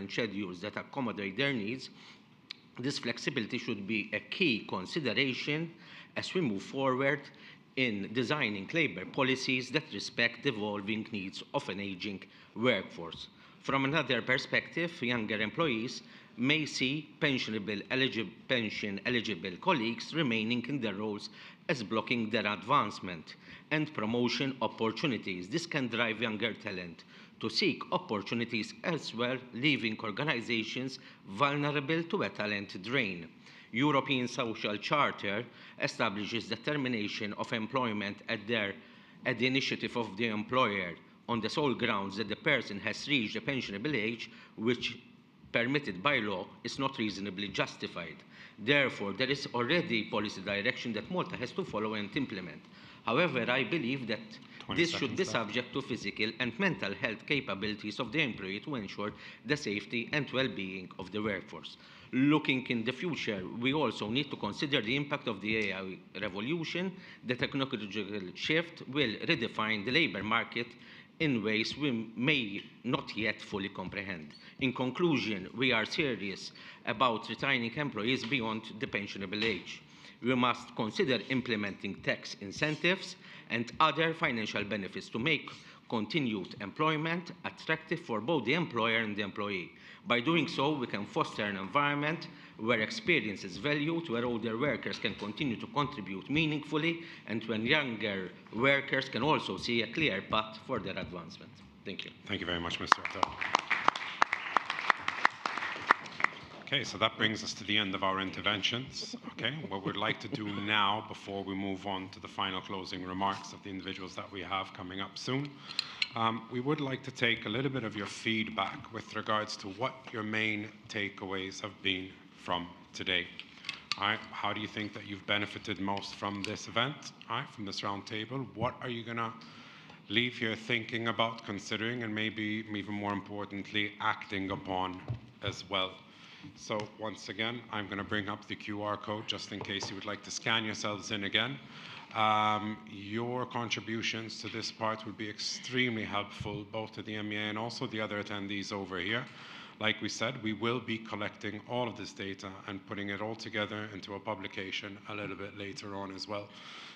different schedules that accommodate their needs, this flexibility should be a key consideration as we move forward in designing labor policies that respect the evolving needs of an aging workforce. From another perspective, younger employees may see pension-eligible colleagues remaining in their roles as blocking their advancement and promotion opportunities. This can drive younger talent to seek opportunities elsewhere, leaving organizations vulnerable to a talent drain. European Social Charter establishes the termination of employment at the initiative of the employer on the sole grounds that the person has reached a pensionable age, which permitted by law is not reasonably justified. Therefore, there is already policy direction that Malta has to follow and implement. However, I believe that this should be subject to physical and mental health capabilities of the employee to ensure the safety and well-being of the workforce. Looking in the future, we also need to consider the impact of the AI revolution. The technological shift will redefine the labor market in ways we may not yet fully comprehend. In conclusion, we are serious about retaining employees beyond the pensionable age. We must consider implementing tax incentives and other financial benefits to make continued employment attractive for both the employer and the employee. By doing so, we can foster an environment where experience is valued, where older workers can continue to contribute meaningfully, and when younger workers can also see a clear path for their advancement. Thank you. Thank you very much, Mr. Abdel. Okay, so that brings us to the end of our interventions. Okay, what we'd like to do now, before we move on to the final closing remarks of the individuals that we have coming up soon, we would like to take a little bit of your feedback with regards to what your main takeaways have been from today. All right, how do you think that you've benefited most from this event, all right, from this round table? What are you going to leave here thinking about, considering, and maybe even more importantly, acting upon as well? So once again, I'm going to bring up the QR code just in case you would like to scan yourselves in again. Your contributions to this part would be extremely helpful, both to the MEA and also the other attendees over here. Like we said, we will be collecting all of this data and putting it all together into a publication a little bit later on as well.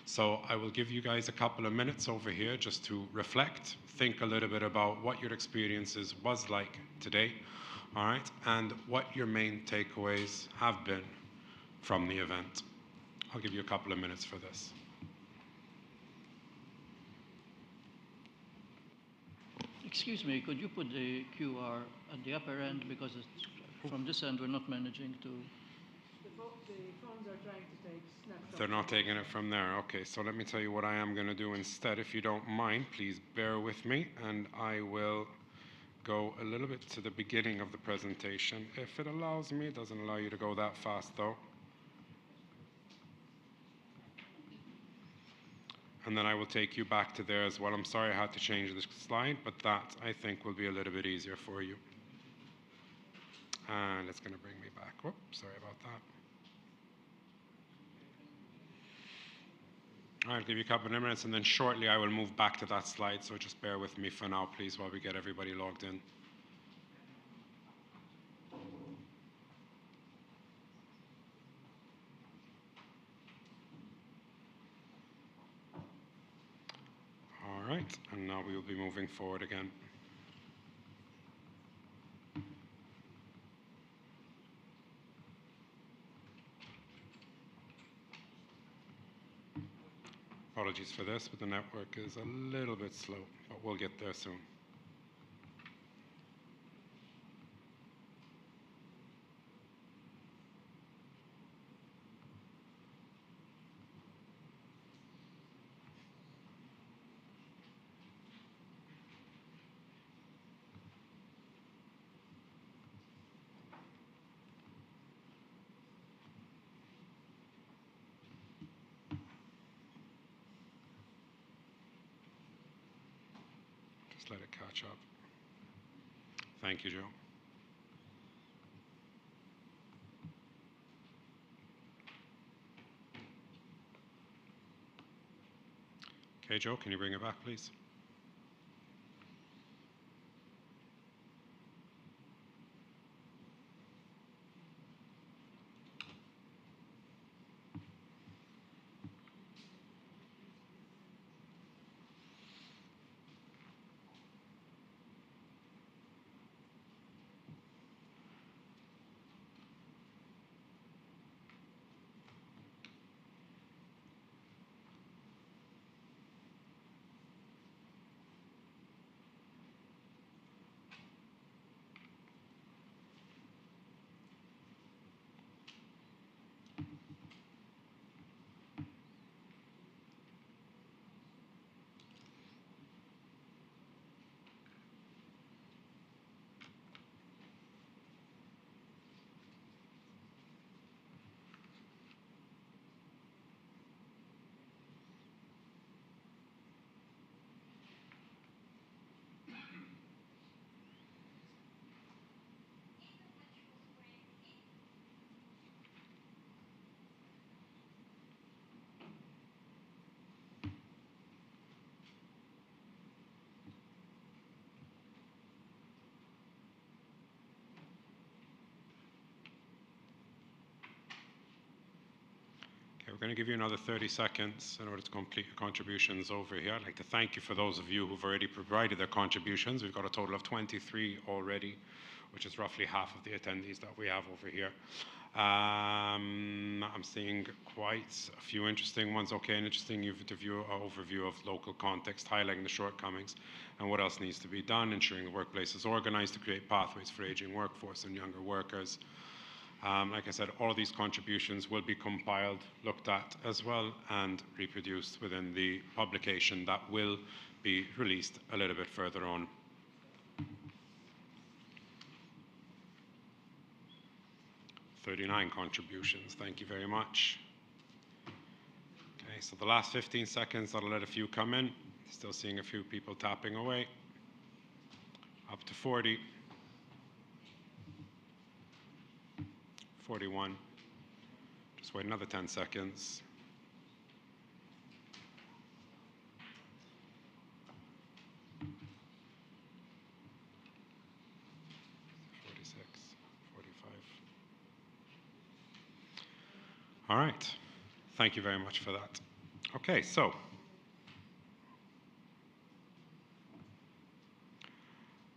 So I will give you guys a couple of minutes over here just to reflect, think a little bit about what your experiences was like today, all right, and what your main takeaways have been from the event. I'll give you a couple of minutes for this. Excuse me, could you put the QR at the upper end, because from this end we're not managing to... The phones are trying to take snapshots. They're not taking it from there. Okay, so let me tell you what I am going to do instead. If you don't mind, please bear with me, and I will go a little bit to the beginning of the presentation. If it allows me, it doesn't allow you to go that fast though. And then I will take you back to there as well. I'm sorry I had to change the slide, but that I think will be a little bit easier for you. And it's going to bring me back. Whoops, sorry about that. I'll give you a couple of minutes, and then shortly I will move back to that slide, so just bear with me for now, please, while we get everybody logged in. All right, and now we will be moving forward again. Apologies for this, but the network is a little bit slow, but we'll get there soon. Let it catch up. Thank you, Joe. Okay, Joe, can you bring it back, please? going to give you another 30 seconds in order to complete your contributions over here. I'd like to thank you for those of you who've already provided their contributions. We've got a total of 23 already, which is roughly half of the attendees that we have over here. I'm seeing quite a few interesting ones. Okay, an interesting overview of local context, highlighting the shortcomings and what else needs to be done, ensuring the workplace is organized to create pathways for aging workforce and younger workers. Like I said, all of these contributions will be compiled, looked at as well, and reproduced within the publication that will be released a little bit further on. "39 contributions, thank you very much. Okay, so the last 15 seconds, I'll let a few come in. Still seeing a few people tapping away. Up to 40. 41. Just wait another 10 seconds. 46, 45. All right. Thank you very much for that. Okay, so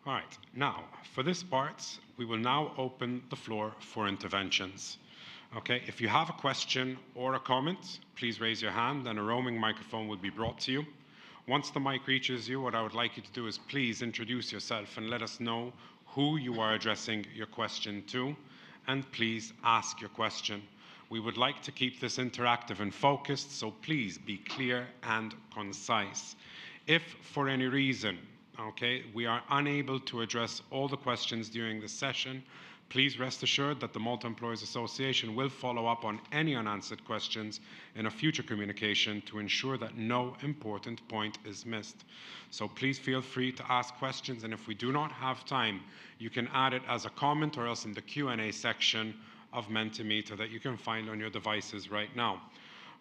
all right, now, for this part, we will now open the floor for interventions. Okay, if you have a question or a comment, please raise your hand and a roaming microphone will be brought to you. Once the mic reaches you, what I would like you to do is please introduce yourself and let us know who you are addressing your question to, and please ask your question. We would like to keep this interactive and focused, so please be clear and concise. If for any reason, okay, we are unable to address all the questions during this session, please rest assured that the Malta Employers Association will follow up on any unanswered questions in a future communication to ensure that no important point is missed. So please feel free to ask questions, and if we do not have time, you can add it as a comment or else in the Q&A section of Mentimeter that you can find on your devices right now.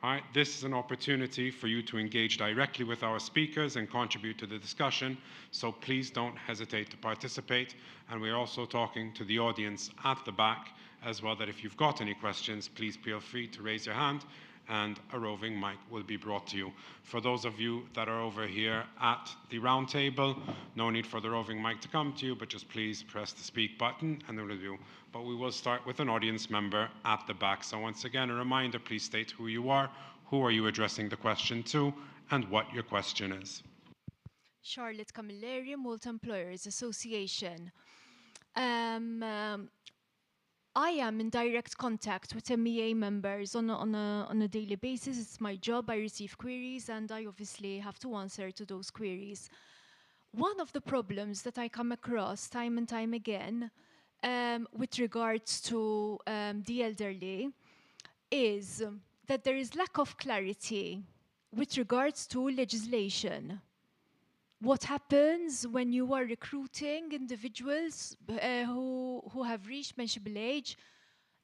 All right, this is an opportunity for you to engage directly with our speakers and contribute to the discussion, so please don't hesitate to participate. And we're also talking to the audience at the back as well, that if you've got any questions, please feel free to raise your hand and a roving mic will be brought to you. For those of you that are over here at the round table, no need for the roving mic to come to you, but just please press the speak button and then we'll do. But we will start with an audience member at the back. So once again, a reminder, please state who you are you addressing the question to, and what your question is. Charlotte Camilleri, Malta Employers Association. I am in direct contact with MEA members on a daily basis. It's my job. I receive queries and I obviously have to answer to those queries. One of the problems that I come across time and time again with regards to the elderly is that there is lack of clarity with regards to legislation. What happens when you are recruiting individuals who have reached pensionable age,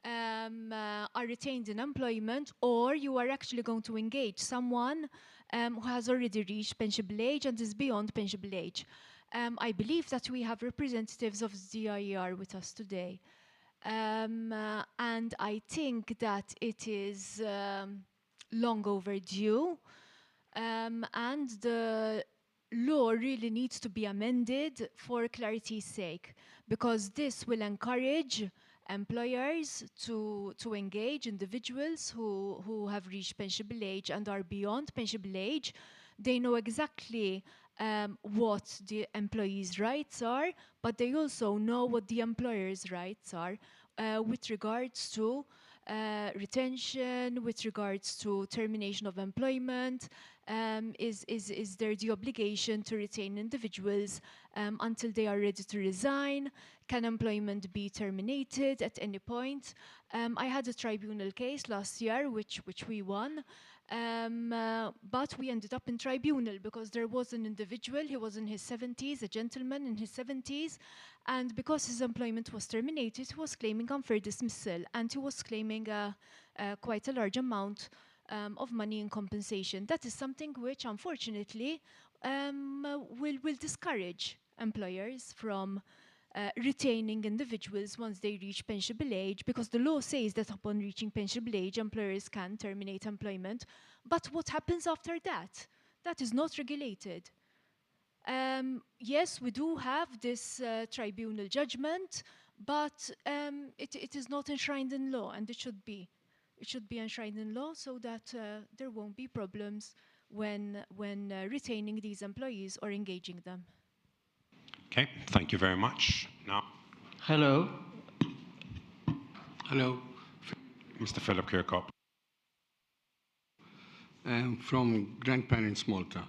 are retained in employment, or you are actually going to engage someone who has already reached pensionable age and is beyond pensionable age? I believe that we have representatives of DIER with us today. And I think that it is long overdue, and the law really needs to be amended for clarity's sake, because this will encourage employers to engage individuals who have reached pensionable age and are beyond pensionable age. They know exactly what the employees' rights are, but they also know what the employer's rights are with regards to retention, with regards to termination of employment. Is there the obligation to retain individuals until they are ready to resign? Can employment be terminated at any point? I had a tribunal case last year, which we won. But we ended up in tribunal because there was an individual, he was in his 70s, a gentleman in his 70s, and because his employment was terminated, he was claiming unfair dismissal, and he was claiming quite a large amount of money in compensation. That is something which, unfortunately, will discourage employers from retaining individuals once they reach pensionable age, because the law says that upon reaching pensionable age, employers can terminate employment. But what happens after that? That is not regulated. Yes, we do have this tribunal judgment, but it is not enshrined in law, and it should be. It should be enshrined in law so that there won't be problems when retaining these employees or engaging them. Okay, thank you very much. Now, Hello. Hello, Mr. Philip Kirkhope. from Grandparents Malta.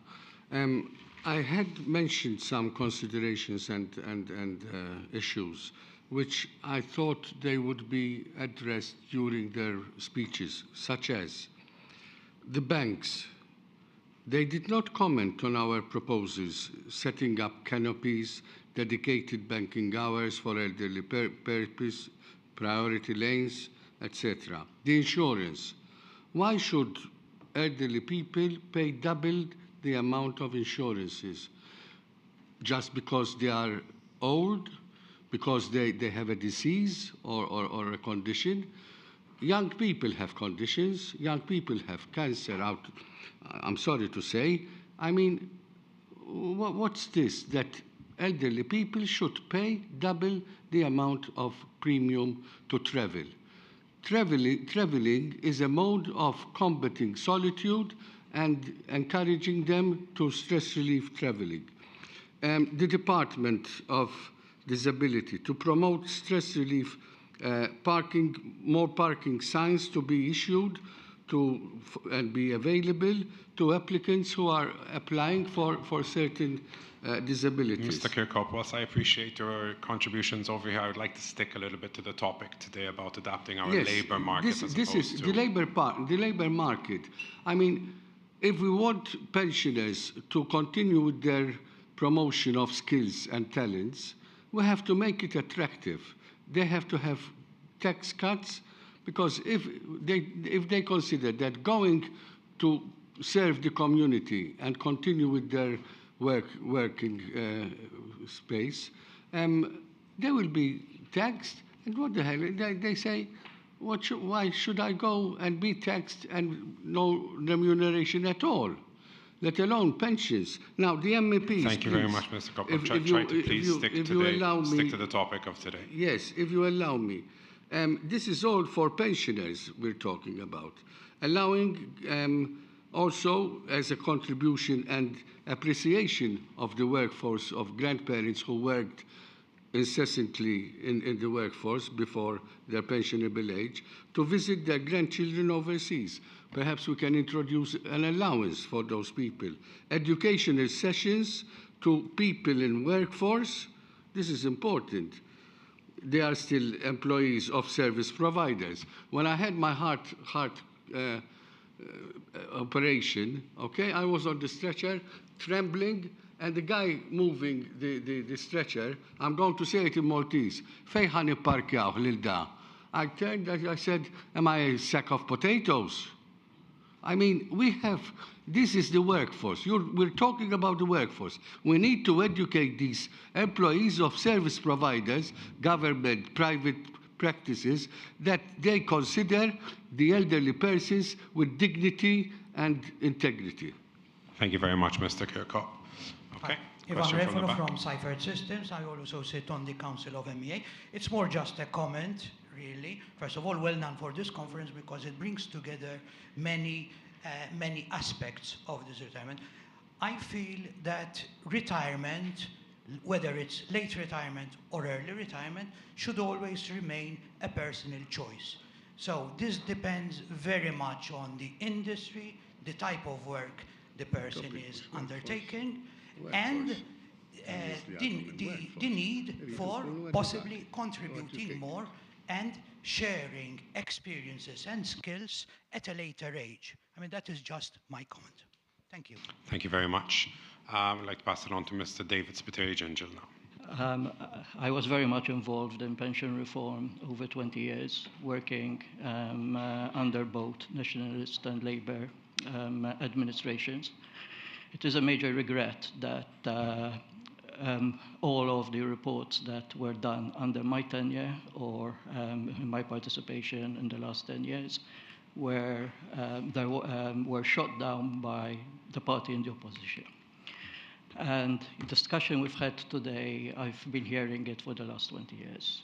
I had mentioned some considerations and issues which I thought they would be addressed during their speeches, such as the banks. They did not comment on our proposals setting up canopies, dedicated banking hours for elderly purpose, priority lanes, etc. The insurance. Why should elderly people pay double the amount of insurances? Just because they are old? Because they have a disease or a condition? Young people have conditions. Young people have cancer out. I'm sorry to say. I mean, what's this? That elderly people should pay double the amount of premium to travel. Traveling is a mode of combating solitude and encouraging them to stress relief traveling. The Department of Disability to promote stress relief, more parking signs to be issued and be available to applicants who are applying for certain disabilities. Mr. Kirkhope, whilst I appreciate your contributions over here, I would like to stick a little bit to the topic today about adapting our labor market. This is the labor market. I mean, if we want pensioners to continue with their promotion of skills and talents, we have to make it attractive. They have to have tax cuts, because if they consider that going to serve the community and continue with their working space, they will be taxed. And what the hell? They say, why should I go and be taxed and no remuneration at all, let alone pensions? Now, the MEPs... Thank you very much, Mr. Kirkhope. Try to please stick to the topic of today. Yes, if you allow me. This is all for pensioners we're talking about. Allowing also as a contribution and appreciation of the workforce of grandparents who worked incessantly in the workforce before their pensionable age, to visit their grandchildren overseas. Perhaps we can introduce an allowance for those people. Educational sessions to people in workforce. This is important. They are still employees of service providers. When I had my heart operation, okay, I was on the stretcher, trembling, and the guy moving the stretcher, I'm going to say it in Maltese, fejħan ipparkjaw lil da. I turned and I said, am I a sack of potatoes? I mean, this is the workforce. We're talking about the workforce. We need to educate these employees of service providers, government, private practices, that they consider the elderly persons with dignity and integrity. Thank you very much, Mr. Kirkhope. Okay. Ivan Question from the Refalo back. from Cypher Systems. I also sit on the Council of MEA. It's more just a comment, really. First of all, well done for this conference, because it brings together many aspects of this retirement. I feel that retirement, whether it's late retirement or early retirement, should always remain a personal choice. So this depends very much on the industry, the type of work the person is undertaking, and the need for possibly contributing more and sharing experiences and skills at a later age. I mean, that is just my comment. Thank you. Thank you very much. I'd like to pass it on to Mr. David Spiteri-Gingell now. I was very much involved in pension reform over 20 years, working under both nationalist and Labour administrations. It is a major regret that all of the reports that were done under my tenure or in my participation in the last 10 years were shot down by the party in the opposition. And the discussion we've had today, I've been hearing it for the last 20 years.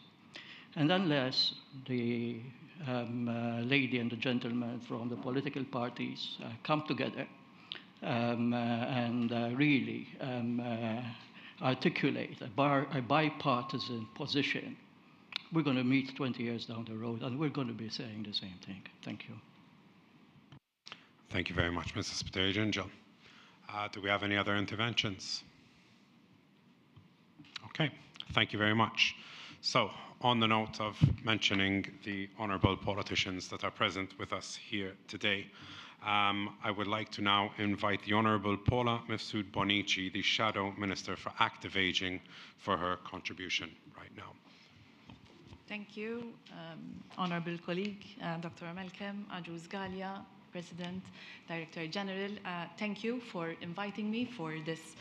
And unless the lady and the gentleman from the political parties come together and really articulate a bipartisan position, we're going to meet 20 years down the road and we're going to be saying the same thing. Thank you. Thank you very much, Mrs. Spitagian. Do we have any other interventions? Okay, thank you very much. So, on the note of mentioning the honourable politicians that are present with us here today, I would like to now invite the Honourable Paula Mifsud Bonici, the Shadow Minister for Active Ageing, for her contribution right now. Thank you, Honourable colleague, Dr. Malcolm, Ajuz Galia, President, Director General. Thank you for inviting me for this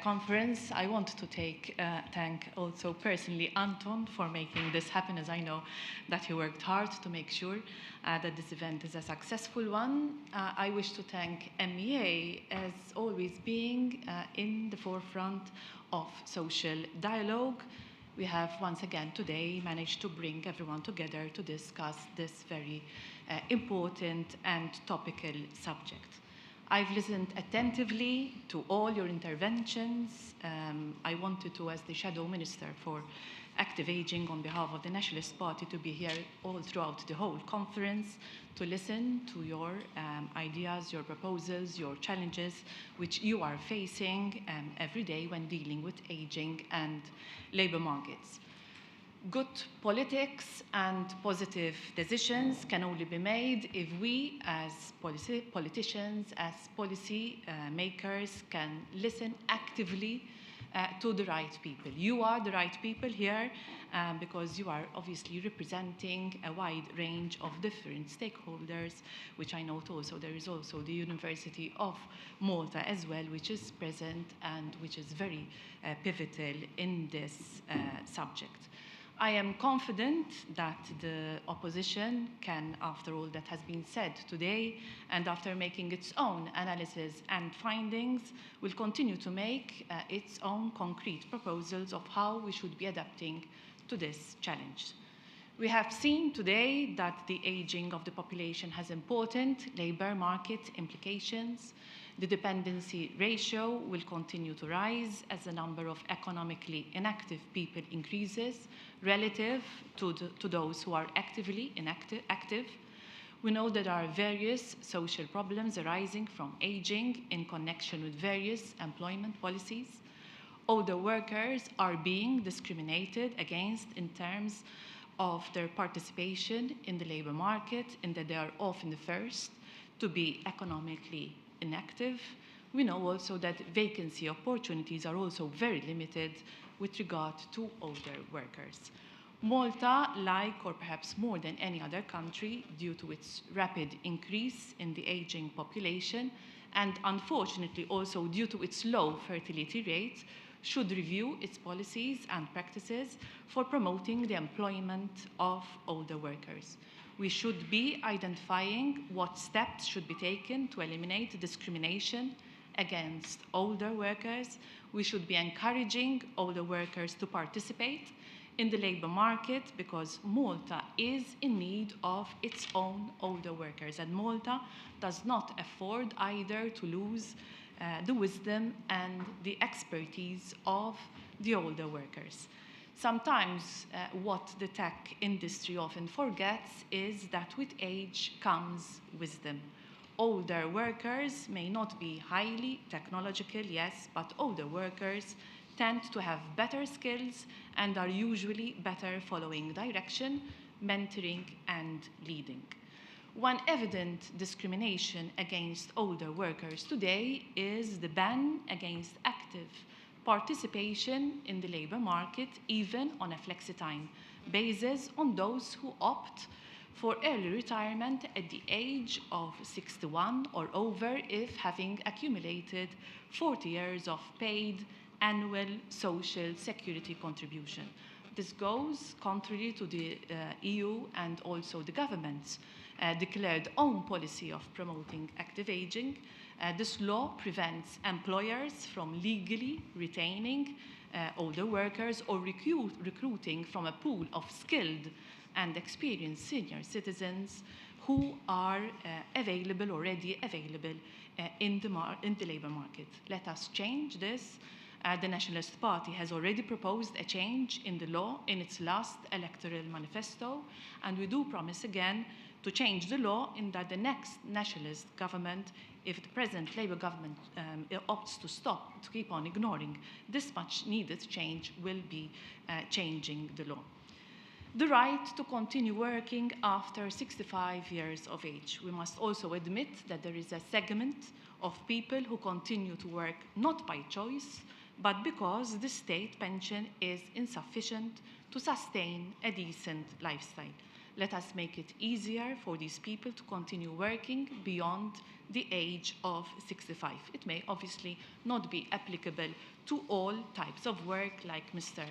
conference. I want to thank also personally Anton for making this happen, as I know that he worked hard to make sure that this event is a successful one. I wish to thank MEA as always being in the forefront of social dialogue. We have once again today managed to bring everyone together to discuss this very important and topical subject. I've listened attentively to all your interventions. I wanted to, as the Shadow Minister for Active Ageing on behalf of the Nationalist Party, to be here all throughout the whole conference to listen to your ideas, your proposals, your challenges, which you are facing every day when dealing with ageing and labour markets. Good politics and positive decisions can only be made if we as politicians, as policy makers, can listen actively to the right people. You are the right people here because you are obviously representing a wide range of different stakeholders, which I note also there is also the University of Malta as well, which is present and which is very pivotal in this subject. I am confident that the opposition can, after all that has been said today, and after making its own analysis and findings, will continue to make its own concrete proposals of how we should be adapting to this challenge. We have seen today that the aging of the population has important labour market implications. The dependency ratio will continue to rise as the number of economically inactive people increases relative to those who are actively active. We know that there are various social problems arising from aging in connection with various employment policies. Older workers are being discriminated against in terms of their participation in the labour market, in that they are often the first to be economically inactive. We know also that vacancy opportunities are also very limited with regard to older workers. Malta, like or perhaps more than any other country, due to its rapid increase in the aging population and unfortunately also due to its low fertility rate, should review its policies and practices for promoting the employment of older workers. We should be identifying what steps should be taken to eliminate discrimination against older workers. We should be encouraging older workers to participate in the labour market because Malta is in need of its own older workers, and Malta does not afford either to lose the wisdom and the expertise of the older workers. Sometimes what the tech industry often forgets is that with age comes wisdom. Older workers may not be highly technological, yes, but older workers tend to have better skills and are usually better following direction, mentoring, and leading. One evident discrimination against older workers today is the ban against active participation in the labour market, even on a flexi-time basis, on those who opt for early retirement at the age of 61 or over if having accumulated 40 years of paid annual social security contribution. This goes contrary to the EU and also the government's declared own policy of promoting active aging. This law prevents employers from legally retaining older workers or recruiting from a pool of skilled and experienced senior citizens who are already available in the labor market. Let us change this. The Nationalist Party has already proposed a change in the law in its last electoral manifesto, and we do promise again to change the law in that the next nationalist government, if the present Labour government opts to keep on ignoring this much needed change, will be changing the law. The right to continue working after 65 years of age. We must also admit that there is a segment of people who continue to work not by choice, but because the state pension is insufficient to sustain a decent lifestyle. Let us make it easier for these people to continue working beyond the age of 65. It may obviously not be applicable to all types of work, like Mr.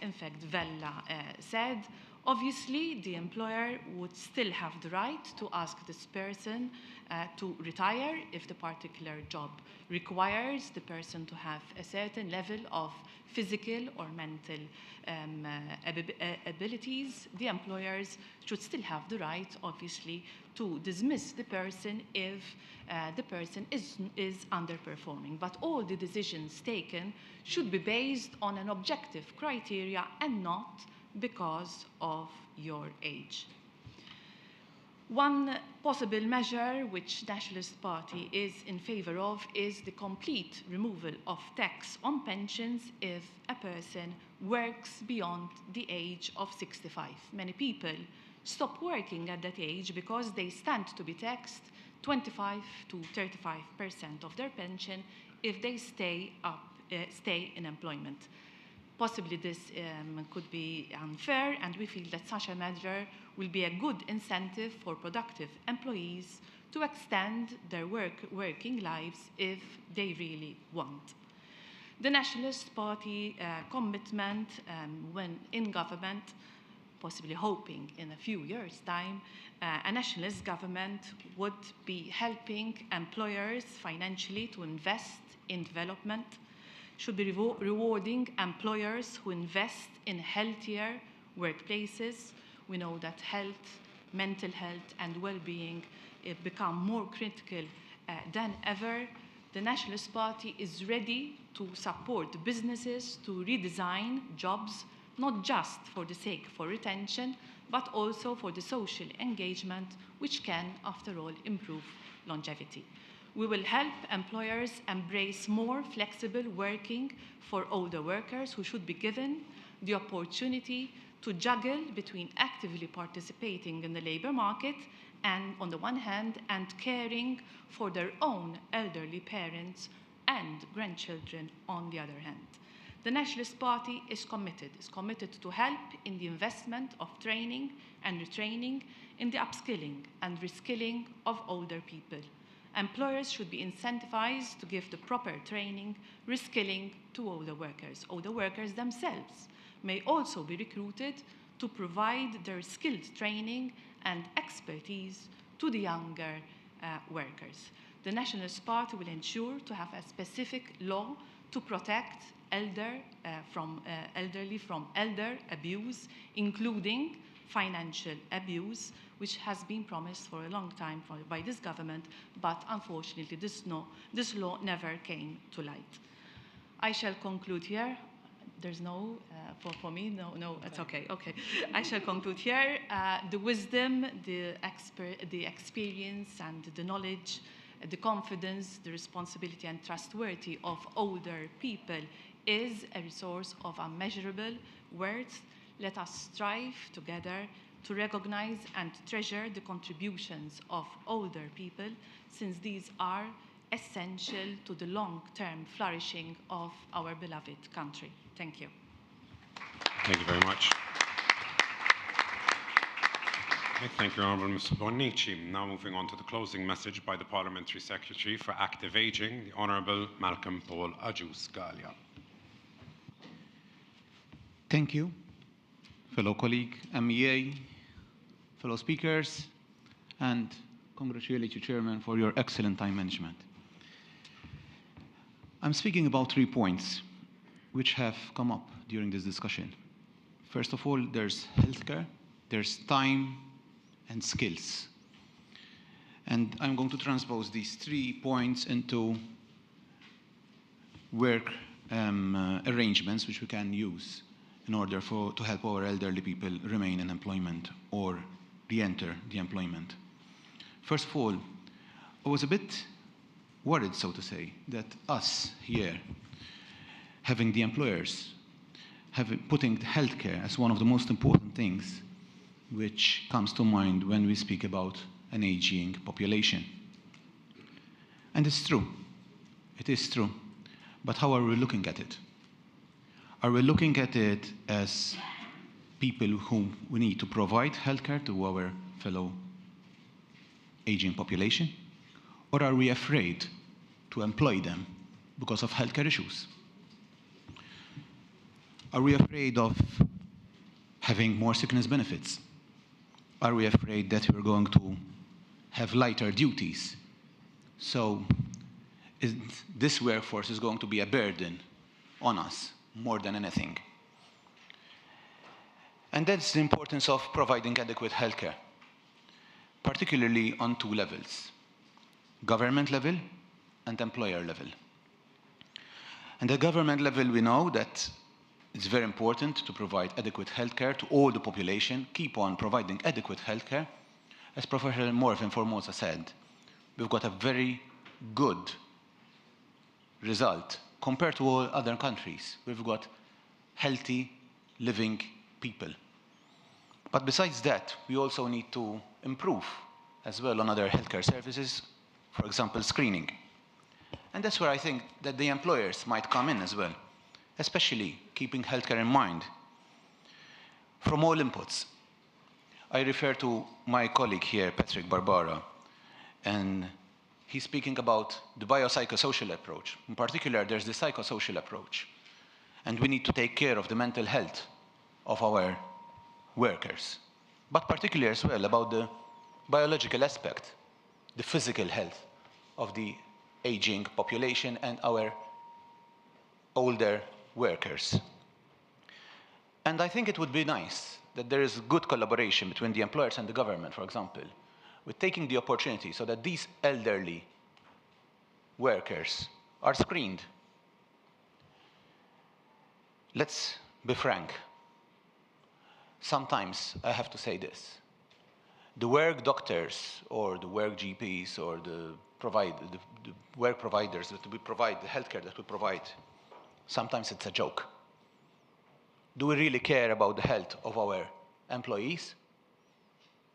In fact, Vella said. Obviously, the employer would still have the right to ask this person to retire if the particular job requires the person to have a certain level of physical or mental abilities. The employers should still have the right, obviously, to dismiss the person if the person is underperforming. But all the decisions taken should be based on an objective criteria and not because of your age. One possible measure which Nationalist Party is in favour of is the complete removal of tax on pensions if a person works beyond the age of 65. Many people stop working at that age because they stand to be taxed 25 to 35% of their pension if they stay in employment. Possibly this could be unfair, and we feel that such a measure will be a good incentive for productive employees to extend their working lives if they really want. The Nationalist Party commitment when in government, possibly hoping in a few years' time, a nationalist government would be helping employers financially to invest in development, should be rewarding employers who invest in healthier workplaces. We know that health, mental health, and well-being become more critical than ever. The Nationalist Party is ready to support businesses to redesign jobs, not just for the sake of retention, but also for the social engagement, which can, after all, improve longevity. We will help employers embrace more flexible working for older workers who should be given the opportunity to juggle between actively participating in the labour market and, on the one hand, and caring for their own elderly parents and grandchildren on the other hand. The Nationalist Party is committed to help in the investment of training and retraining, in the upskilling and reskilling of older people. Employers should be incentivized to give the proper training, reskilling to older workers. Older workers themselves may also be recruited to provide their skilled training and expertise to the younger workers. The Nationalist Party will ensure to have a specific law to protect elderly from elder abuse, including financial abuse, which has been promised for a long time by this government, but unfortunately this law never came to light. I shall conclude here. There's no, for me, no, it's okay. I shall conclude here. The wisdom, the experience, and the knowledge, the confidence, the responsibility, and trustworthy of older people is a resource of unmeasurable worth. Let us strive together to recognize and treasure the contributions of older people, since these are essential to the long-term flourishing of our beloved country. Thank you. Thank you very much. Thank you, Honourable Mr. Bonnici. Now moving on to the closing message by the Parliamentary Secretary for Active Ageing, the Honourable Malcolm Paul Agius Gallia. Thank you, fellow colleague, MEA, fellow speakers, and congratulate you, Chairman, for your excellent time management. I'm speaking about 3 points which have come up during this discussion. First of all, there's healthcare, there's time, and skills. And I'm going to transpose these 3 points into work arrangements which we can use in order to help our elderly people remain in employment or re-enter the employment. First of all, I was a bit worried, so to say, that us here, having the employers, putting healthcare as one of the most important things which comes to mind when we speak about an aging population. And it's true. It is true. But how are we looking at it? Are we looking at it as people whom we need to provide healthcare to our fellow aging population? Or are we afraid to employ them because of healthcare issues? Are we afraid of having more sickness benefits? Are we afraid that we're going to have lighter duties? So this workforce is going to be a burden on us more than anything. And that's the importance of providing adequate healthcare, particularly on 2 levels, government level and employer level. And at government level, we know that it's very important to provide adequate healthcare to all the population, keep on providing adequate healthcare. As Professor Morfin Formosa said, we've got a very good result compared to all other countries. We've got healthy, living people. But besides that, we also need to improve as well on other healthcare services, for example, screening. And that's where I think that the employers might come in as well, especially keeping healthcare in mind. From all inputs, I refer to my colleague here, Patrick Barbara, and he's speaking about the biopsychosocial approach. In particular, there's the psychosocial approach. And we need to take care of the mental health of our workers, but particularly as well about the biological aspect, the physical health of the aging population and our older workers. And I think it would be nice that there is good collaboration between the employers and the government, for example, with taking the opportunity so that these elderly workers are screened. Let's be frank. Sometimes I have to say this. The work doctors or the work GPs or the work providers that we provide, the healthcare that we provide, sometimes it's a joke. Do we really care about the health of our employees?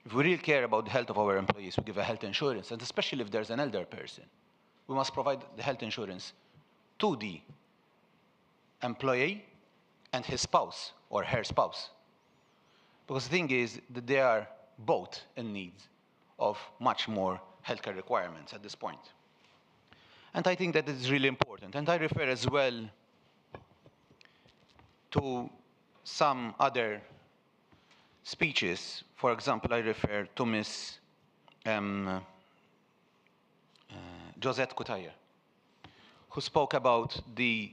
If we really care about the health of our employees, we give a health insurance, and especially if there's an elder person, we must provide the health insurance to the employee and his spouse or her spouse. Because the thing is that they are both in need of much more healthcare requirements at this point. And I think that is really important. And I refer as well to some other speeches. For example, I refer to Ms. Josette Cutaia, who spoke about the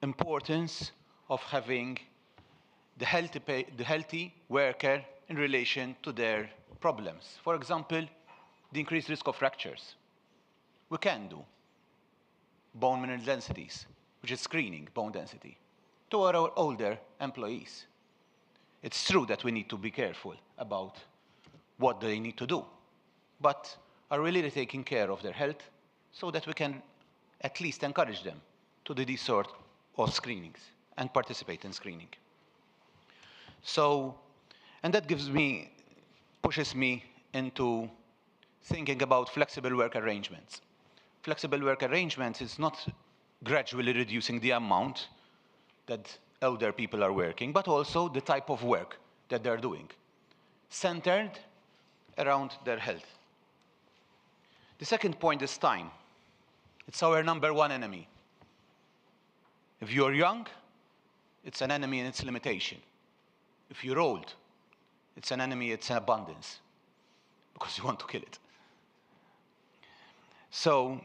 importance of having the healthy worker in relation to their problems. For example, the increased risk of fractures. We can do bone mineral densities, which is screening bone density, to our older employees. It's true that we need to be careful about what they need to do, but are really taking care of their health so that we can at least encourage them to do these sort of screenings and participate in screening. So, and that pushes me into thinking about flexible work arrangements. Flexible work arrangements is not gradually reducing the amount that elder people are working, but also the type of work that they're doing, centered around their health. The second point is time. It's our #1 enemy. If you're young, it's an enemy in its limitation. If you're old, it's an enemy, it's an abundance, because you want to kill it. So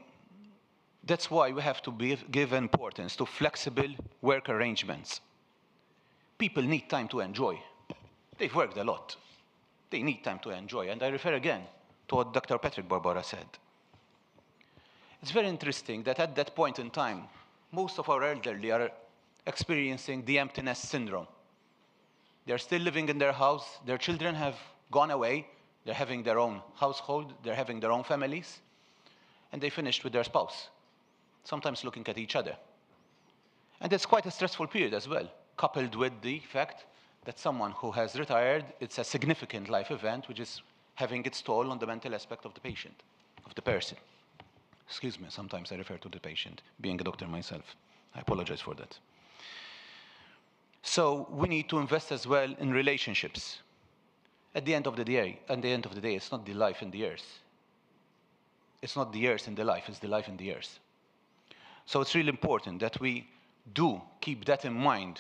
that's why we have to give importance to flexible work arrangements. People need time to enjoy. They've worked a lot. They need time to enjoy. And I refer again to what Dr. Patrick Barbara said. It's very interesting that at that point in time, most of our elderly are experiencing the emptiness syndrome. They're still living in their house. Their children have gone away. They're having their own household. They're having their own families. And they finished with their spouse, sometimes looking at each other. And it's quite a stressful period as well, coupled with the fact that someone who has retired, it's a significant life event which is having its toll on the mental aspect of the patient, of the person. Excuse me, sometimes I refer to the patient, being a doctor myself. I apologize for that. So we need to invest as well in relationships. At the end of the day, it's not the life in the years. It's not the years in the life, it's the life in the years. So it's really important that we do keep that in mind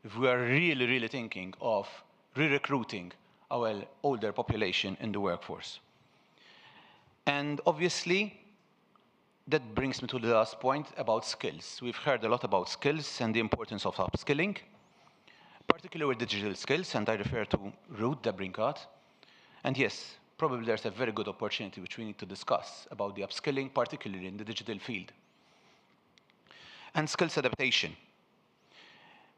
if we are really, really thinking of re-recruiting our older population in the workforce. And obviously, that brings me to the last point about skills. We've heard a lot about skills and the importance of upskilling, particularly with digital skills, and I refer to Ruth Debrincat. And yes, probably there's a very good opportunity which we need to discuss about the upskilling, particularly in the digital field. And skills adaptation.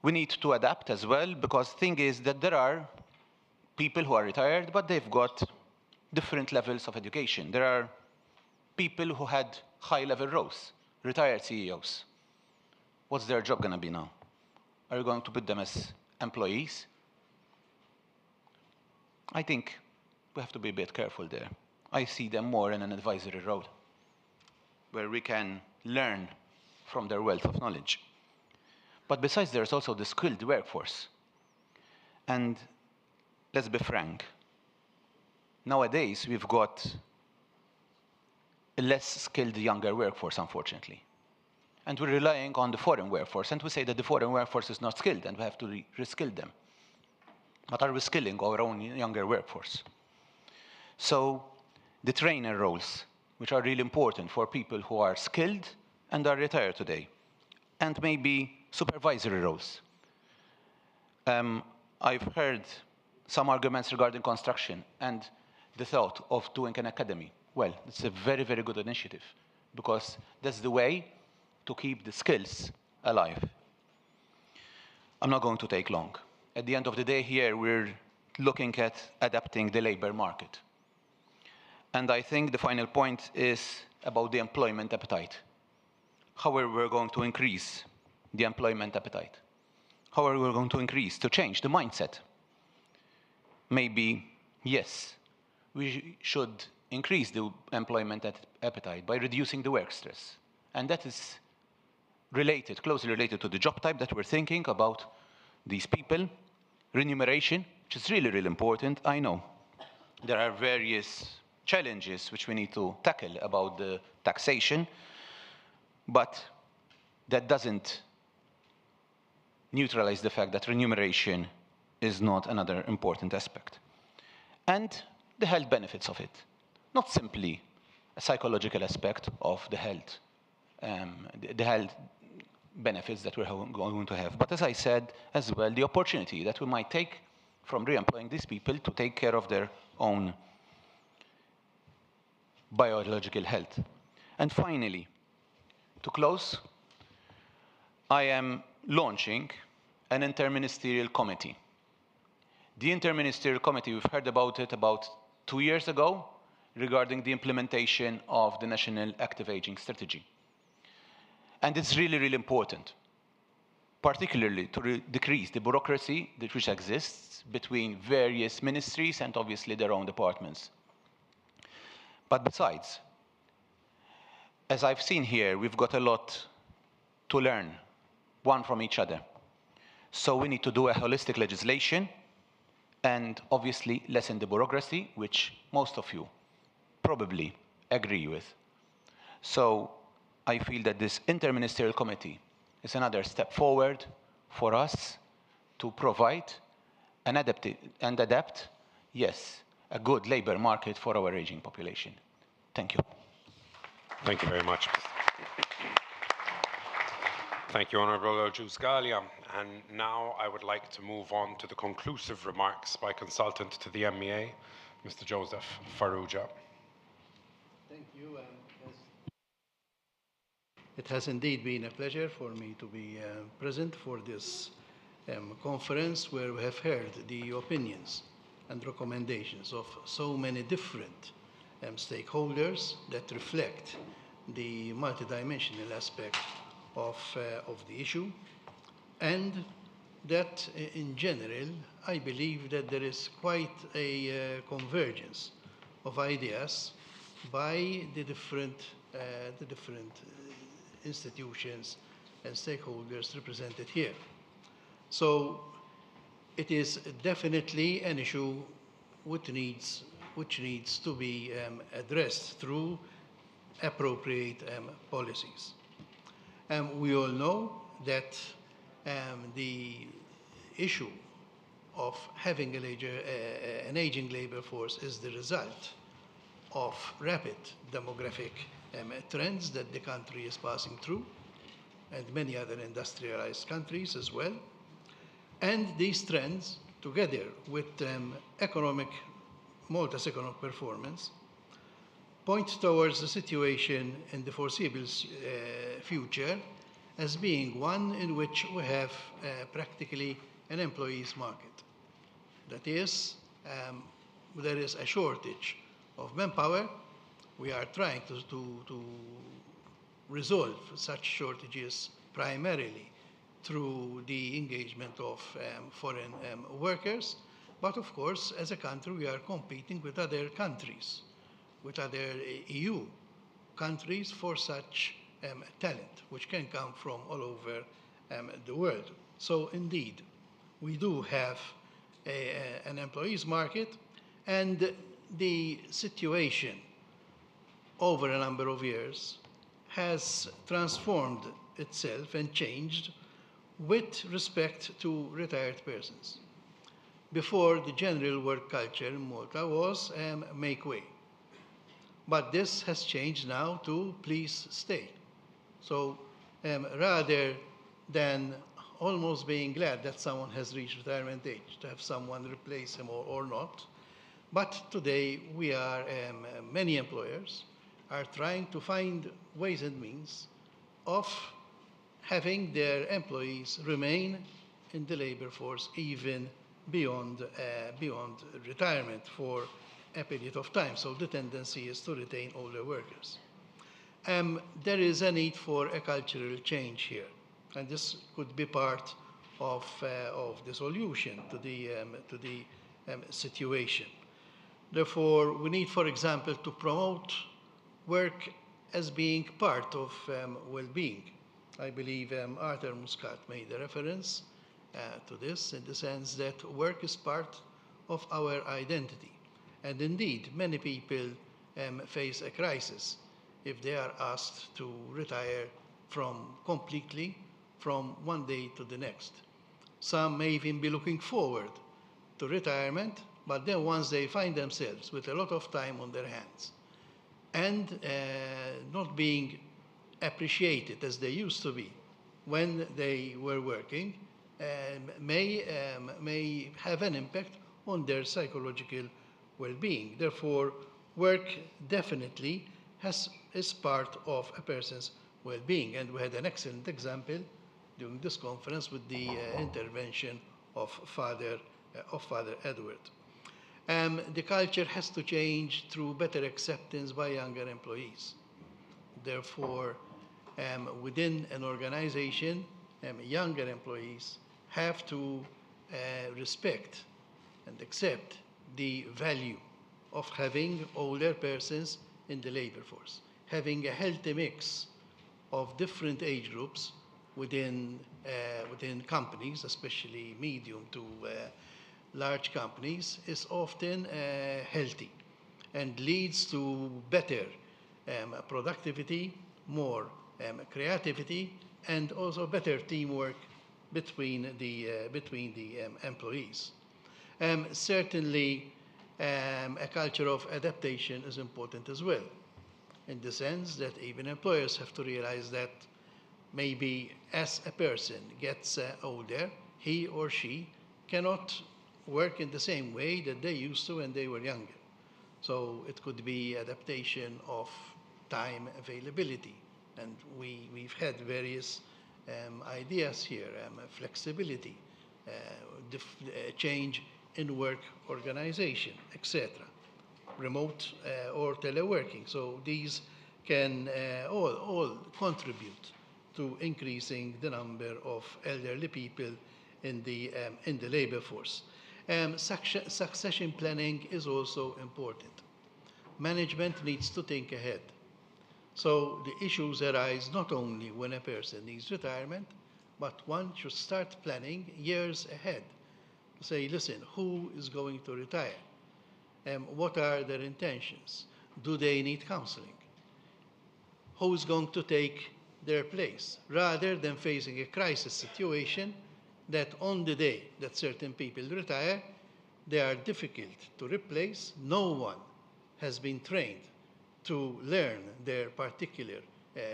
We need to adapt as well, because the thing is that there are people who are retired, but they've got different levels of education. There are people who had high-level roles, retired CEOs. What's their job going to be now? Are you going to put them as employees? I think we have to be a bit careful there. I see them more in an advisory role, where we can learn from their wealth of knowledge. But besides, there's also the skilled workforce. And let's be frank, nowadays we've got a less skilled younger workforce, unfortunately. And we're relying on the foreign workforce, and we say that the foreign workforce is not skilled and we have to reskill them. But are we skilling our own younger workforce? So the trainer roles, which are really important for people who are skilled and are retired today, and maybe supervisory roles. I've heard some arguments regarding construction and the thought of doing an academy. Well, it's a very, very good initiative, because that's the way to keep the skills alive. I'm not going to take long. At the end of the day here, we're looking at adapting the labor market. And I think the final point is about the employment appetite. How are we going to increase the employment appetite? How are we going to change the mindset? Maybe, yes, we should increase the employment appetite by reducing the work stress. And that is closely related to the job type that we're thinking about these people. Remuneration, which is really, really important. I know there are various challenges which we need to tackle about the taxation, but that doesn't neutralize the fact that remuneration is not another important aspect. And the health benefits of it. Not simply a psychological aspect of the health benefits that we're going to have, but as I said as well, the opportunity that we might take from re-employing these people to take care of their own biological health. And finally, to close, I am launching an interministerial committee. The interministerial committee, we've heard about it about 2 years ago regarding the implementation of the National Active Aging Strategy. And it's really, really important, particularly to decrease the bureaucracy which exists between various ministries and obviously their own departments. But besides, as I've seen here, we've got a lot to learn, one from each other. So we need to do a holistic legislation and obviously lessen the bureaucracy, which most of you probably agree with. So I feel that this interministerial committee is another step forward for us to provide and adapt, yes, a good labor market for our aging population. Thank you. Thank you very much. Thank you, Honourable Ajuz Galia. And now I would like to move on to the conclusive remarks by consultant to the MEA, Mr. Joseph Farrugia. Thank you. It has indeed been a pleasure for me to be present for this conference where we have heard the opinions and recommendations of so many different stakeholders that reflect the multidimensional aspect of the issue, and that in general I believe that there is quite a convergence of ideas by the different institutions and stakeholders represented here. So it is definitely an issue which needs to be addressed through appropriate policies. We all know that the issue of having an aging labor force is the result of rapid demographic trends that the country is passing through, and many other industrialized countries as well. And these trends, together with Malta's economic performance, point towards the situation in the foreseeable future as being one in which we have practically an employees market. That is, there is a shortage of manpower. We are trying to resolve such shortages primarily through the engagement of foreign workers. But of course, as a country, we are competing with other countries, with other EU countries for such talent, which can come from all over the world. So indeed, we do have an employees market, and the situation over a number of years has transformed itself and changed with respect to retired persons. Before, the general work culture in Malta was make way. But this has changed now to please stay. So rather than almost being glad that someone has reached retirement age, to have someone replace him or not, but today we are, many employers are trying to find ways and means of having their employees remain in the labor force even beyond retirement for a period of time. So the tendency is to retain older workers. There is a need for a cultural change here, and this could be part of the solution to the situation. Therefore, we need, for example, to promote work as being part of well-being. I believe Arthur Muscat made a reference to this in the sense that work is part of our identity. And indeed, many people face a crisis if they are asked to retire completely from one day to the next. Some may even be looking forward to retirement, but then once they find themselves with a lot of time on their hands and not being appreciated as they used to be when they were working, may have an impact on their psychological well-being. Therefore, work definitely is part of a person's well-being. And we had an excellent example during this conference with the intervention of Father Edward. The culture has to change through better acceptance by younger employees. Therefore, within an organization, younger employees have to respect and accept the value of having older persons in the labor force, having a healthy mix of different age groups within companies, especially medium to large companies, is often healthy and leads to better productivity, more creativity, and also better teamwork between the employees. Certainly, a culture of adaptation is important as well, in the sense that even employers have to realize that maybe as a person gets older, he or she cannot work in the same way that they used to when they were younger. So it could be adaptation of time availability. And we've had various ideas here, flexibility, change in work organization, etc., remote or teleworking. So these can all contribute to increasing the number of elderly people in the labor force. Succession planning is also important. Management needs to think ahead. So the issues arise not only when a person needs retirement, but one should start planning years ahead. Say, listen, who is going to retire? What are their intentions? Do they need counseling? Who is going to take their place? Rather than facing a crisis situation that on the day that certain people retire, they are difficult to replace. No one has been trained to learn their particular,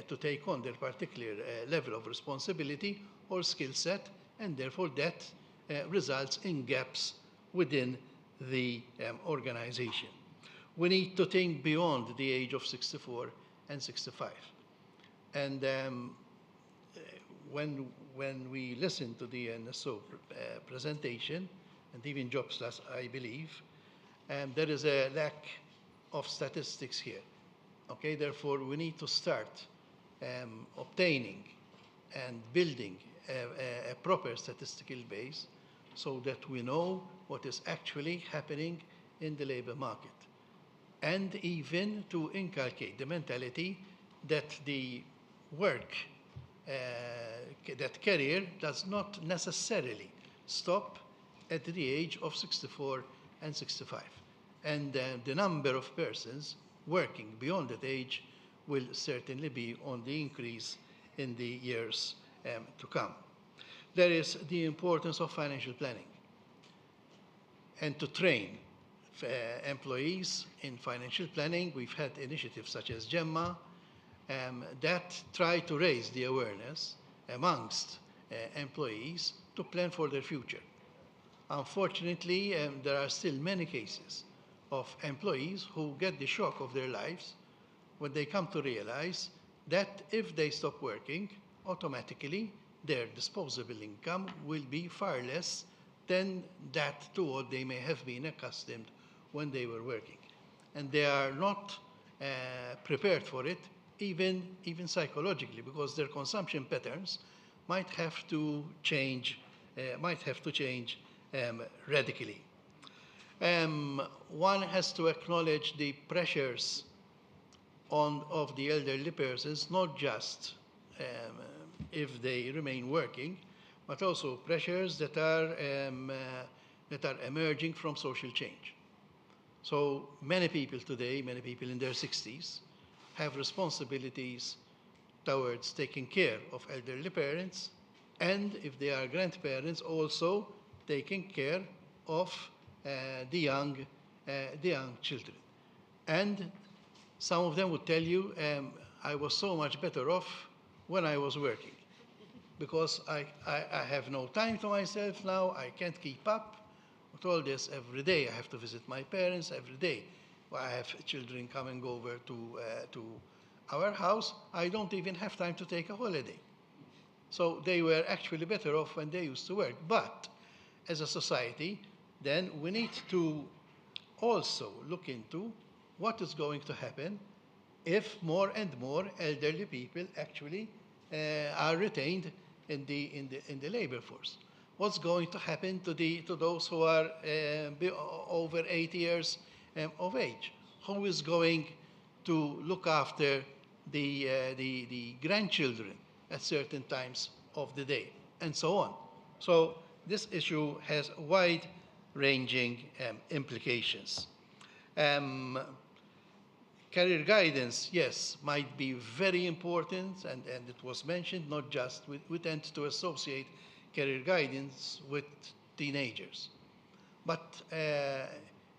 to take on their particular level of responsibility or skill set, and therefore that results in gaps within the organization. We need to think beyond the age of 64 and 65. And when we listen to the NSO presentation, and even Jobs, I believe, there is a lack of statistics here. Okay, therefore we need to start obtaining and building a proper statistical base so that we know what is actually happening in the labor market, and even to inculcate the mentality that the work, that career does not necessarily stop at the age of 64 and 65. And the number of persons working beyond that age will certainly be on the increase in the years to come. There is the importance of financial planning and to train employees in financial planning. We've had initiatives such as GEMMA that try to raise the awareness amongst employees to plan for their future. Unfortunately, there are still many cases of employees who get the shock of their lives when they come to realize that if they stop working, automatically their disposable income will be far less than that to what they may have been accustomed when they were working. And they are not prepared for it, even psychologically, because their consumption patterns might have to change radically. One has to acknowledge the pressures of the elderly persons, not just if they remain working, but also pressures that are emerging from social change. So many people today, many people in their 60s, have responsibilities towards taking care of elderly parents, and if they are grandparents, also taking care of the young children. And some of them would tell you, I was so much better off when I was working, because I have no time to myself now, I can't keep up with all this every day. I have to visit my parents every day. I have children coming over to our house. I don't even have time to take a holiday. So they were actually better off when they used to work. But as a society, then we need to also look into what is going to happen if more and more elderly people actually are retained in the labor force. What's going to happen to those who are over 80 years of age? Who is going to look after the grandchildren at certain times of the day, and so on? So this issue has wide-ranging implications. Career guidance, yes, might be very important, and it was mentioned, not just, we tend to associate career guidance with teenagers. But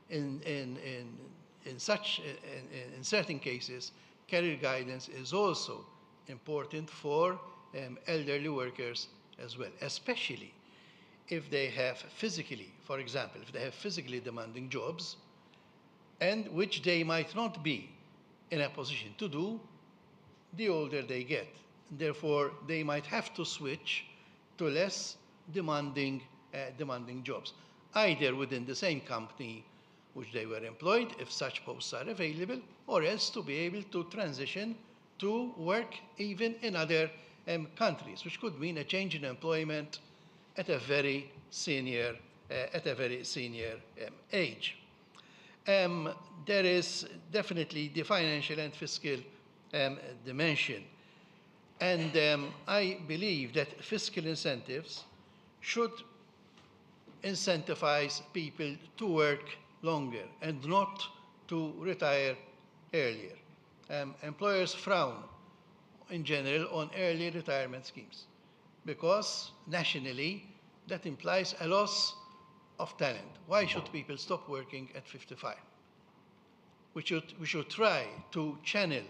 in certain cases, career guidance is also important for elderly workers as well, especially if they have physically, for example, if they have physically demanding jobs, and which they might not be in a position to do the older they get. Therefore, they might have to switch to less demanding jobs, either within the same company which they were employed, if such posts are available, or else to be able to transition to work even in other countries, which could mean a change in employment at a very senior age. There is definitely the financial and fiscal dimension. And I believe that fiscal incentives should incentivize people to work longer and not to retire earlier. Employers frown in general on early retirement schemes because nationally that implies a loss of talent. Why should people stop working at 55? We should try to channel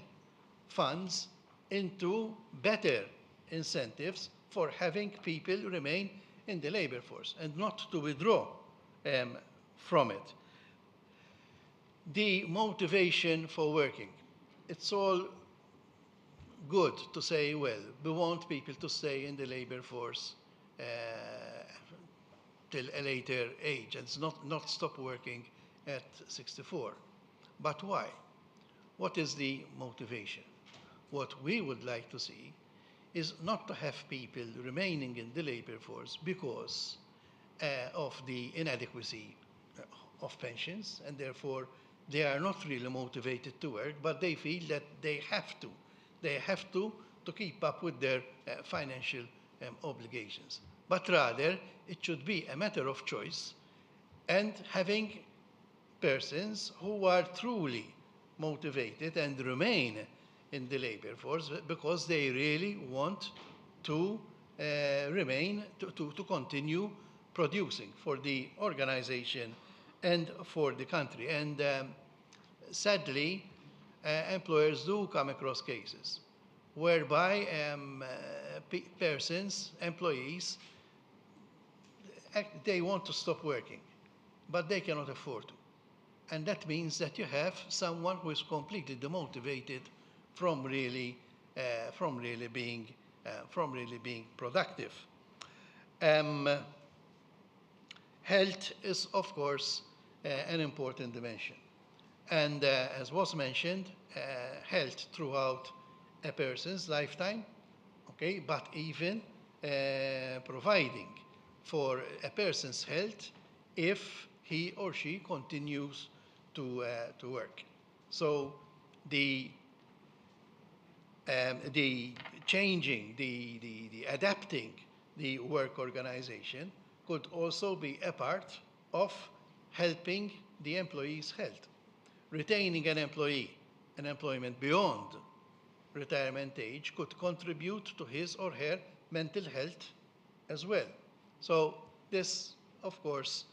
funds into better incentives for having people remain in the labor force and not to withdraw from it. The motivation for working. It's all good to say, well, we want people to stay in the labor force till a later age and not stop working at 64. But why? What is the motivation? What we would like to see is not to have people remaining in the labor force because of the inadequacy of pensions, and therefore they are not really motivated to work, but they feel that they have to. They have to keep up with their financial obligations. But rather, it should be a matter of choice and having persons who are truly motivated and remain in the labor force because they really want to remain, to continue producing for the organization and for the country. And sadly, employers do come across cases whereby persons, employees, they want to stop working, but they cannot afford to. And that means that you have someone who is completely demotivated from really being productive. Health is, of course, an important dimension. And as was mentioned, health throughout a person's lifetime, okay, but even providing for a person's health if he or she continues to work. So the changing, the adapting the work organization could also be a part of helping the employee's health. Retaining an employee in employment beyond retirement age could contribute to his or her mental health as well. So this, of course,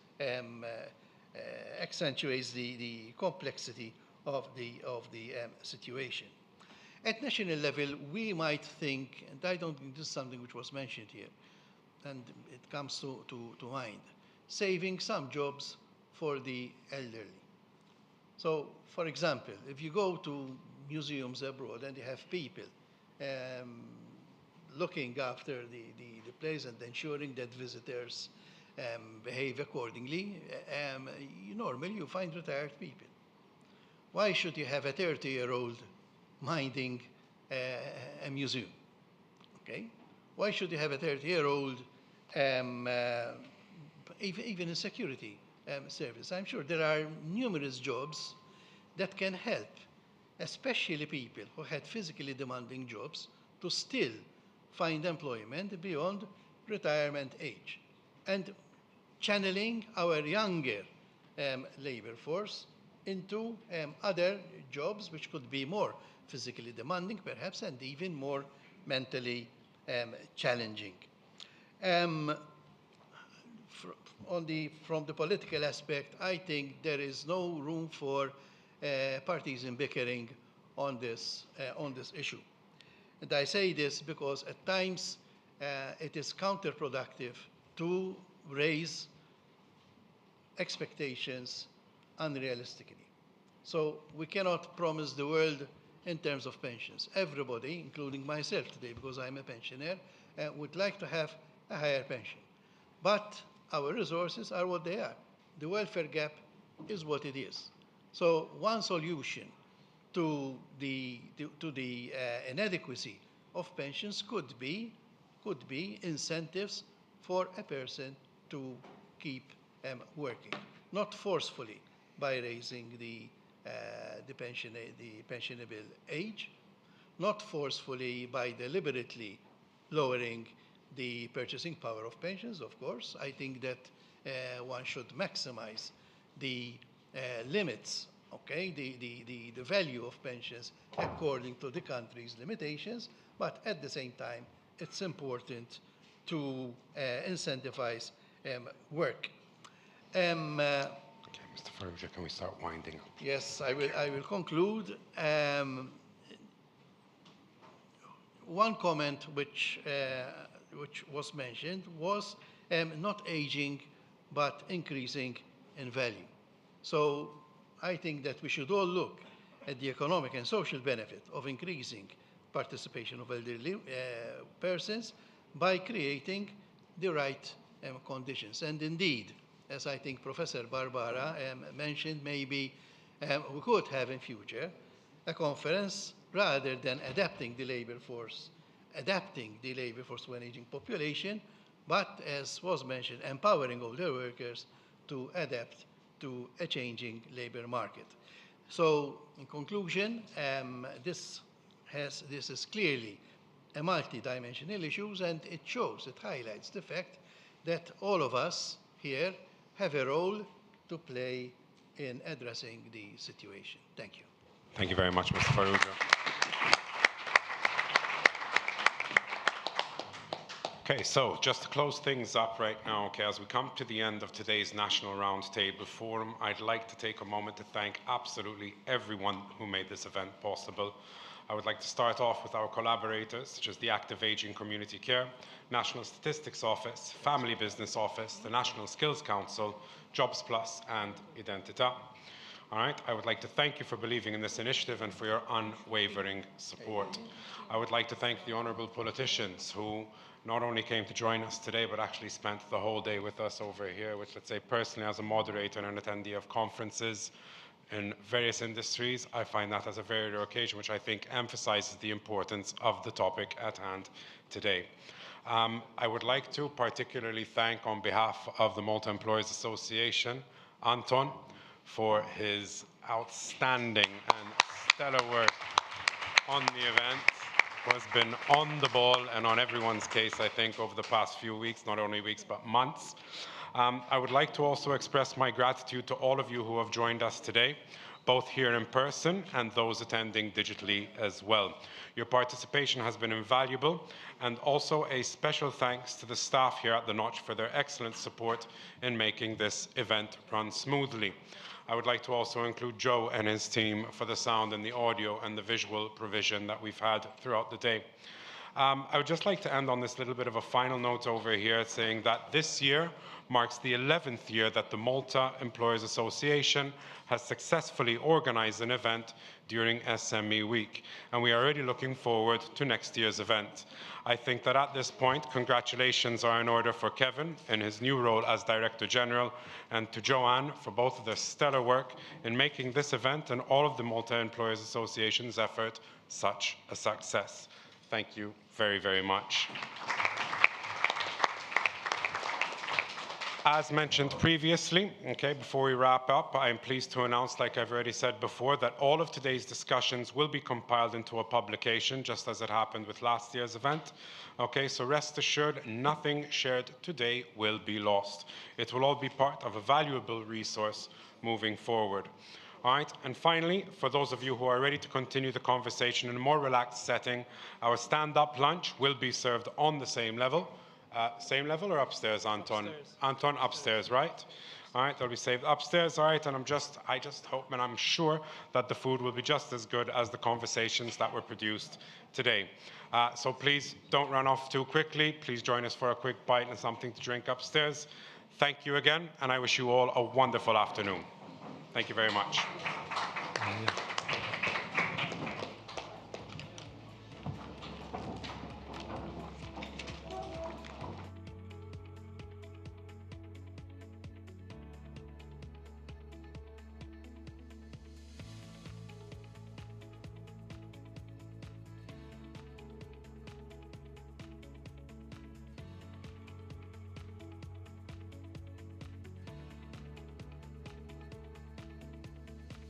accentuates the complexity of the situation. At national level, we might think, and I don't think this is something which was mentioned here, and it comes to mind, saving some jobs for the elderly. So, for example, if you go to museums abroad and you have people looking after the place and ensuring that visitors behave accordingly, normally you find retired people. Why should you have a 30-year-old minding a museum? Okay? Why should you have a 30-year-old even in security service? I'm sure there are numerous jobs that can help, especially people who had physically demanding jobs, to still find employment beyond retirement age. And channeling our younger labor force into other jobs which could be more physically demanding perhaps and even more mentally challenging. From the political aspect, I think there is no room for parties in bickering on this issue. And I say this because at times it is counterproductive to raise expectations unrealistically. So we cannot promise the world in terms of pensions. Everybody, including myself today, because I'm a pensioner, would like to have a higher pension. But our resources are what they are. The welfare gap is what it is. So one solution to the inadequacy of pensions could be incentives for a person to keep working, not forcefully by raising the pensionable age, not forcefully by deliberately lowering the purchasing power of pensions, of course. I think that one should maximize the limits, okay, the value of pensions according to the country's limitations, but at the same time, it's important to incentivize work. Okay, Mr. Farrugia, can we start winding up? Yes, I will conclude. One comment which was mentioned was not aging, but increasing in value. So I think that we should all look at the economic and social benefit of increasing participation of elderly persons by creating the right conditions. And indeed, as I think Professor Barbara mentioned, maybe we could have in future a conference rather than adapting the labor force to an aging population, but as was mentioned, empowering older workers to adapt to a changing labor market. So in conclusion, this is clearly a multi-dimensional issue, and it highlights the fact that all of us here have a role to play in addressing the situation. Thank you. Thank you very much, Mr. Farrugia. Okay, so just to close things up right now, okay, as we come to the end of today's National Roundtable Forum, I'd like to take a moment to thank absolutely everyone who made this event possible. I would like to start off with our collaborators, such as the Active Aging Community Care, National Statistics Office, Family Business Office, the National Skills Council, Jobs Plus, and Identita. All right, I would like to thank you for believing in this initiative and for your unwavering support. I would like to thank the honourable politicians who not only came to join us today, but actually spent the whole day with us over here, which, let's say, personally, as a moderator and an attendee of conferences in various industries, I find that as a very rare occasion, which I think emphasizes the importance of the topic at hand today. I would like to particularly thank, on behalf of the Malta Employers Association, Anton, for his outstanding and stellar work on the event, who has been on the ball and on everyone's case, I think, over the past few weeks, not only weeks, but months. I would like to also express my gratitude to all of you who have joined us today, both here in person and those attending digitally as well. Your participation has been invaluable, and also a special thanks to the staff here at the Notch for their excellent support in making this event run smoothly. I would like to also include Joe and his team for the sound and the audio and the visual provision that we've had throughout the day. I would just like to end on this little bit of a final note over here, saying that this year marks the 11th year that the Malta Employers Association has successfully organized an event during SME Week, and we are already looking forward to next year's event. I think that at this point, congratulations are in order for Kevin in his new role as Director General, and to Joanne for both of their stellar work in making this event and all of the Malta Employers Association's effort such a success. Thank you very, very much. As mentioned previously, okay, before we wrap up, I am pleased to announce, like I've already said before, that all of today's discussions will be compiled into a publication, just as it happened with last year's event. Okay, so rest assured, nothing shared today will be lost. It will all be part of a valuable resource moving forward. All right, and finally, for those of you who are ready to continue the conversation in a more relaxed setting, our stand-up lunch will be served on the same level Same level or upstairs, Anton? Upstairs. Anton, upstairs, right? All right, they'll be saved upstairs, all right, and I just hope and I'm sure that the food will be just as good as the conversations that were produced today. So please don't run off too quickly. Please join us for a quick bite and something to drink upstairs. Thank you again, and I wish you all a wonderful afternoon. Thank you very much.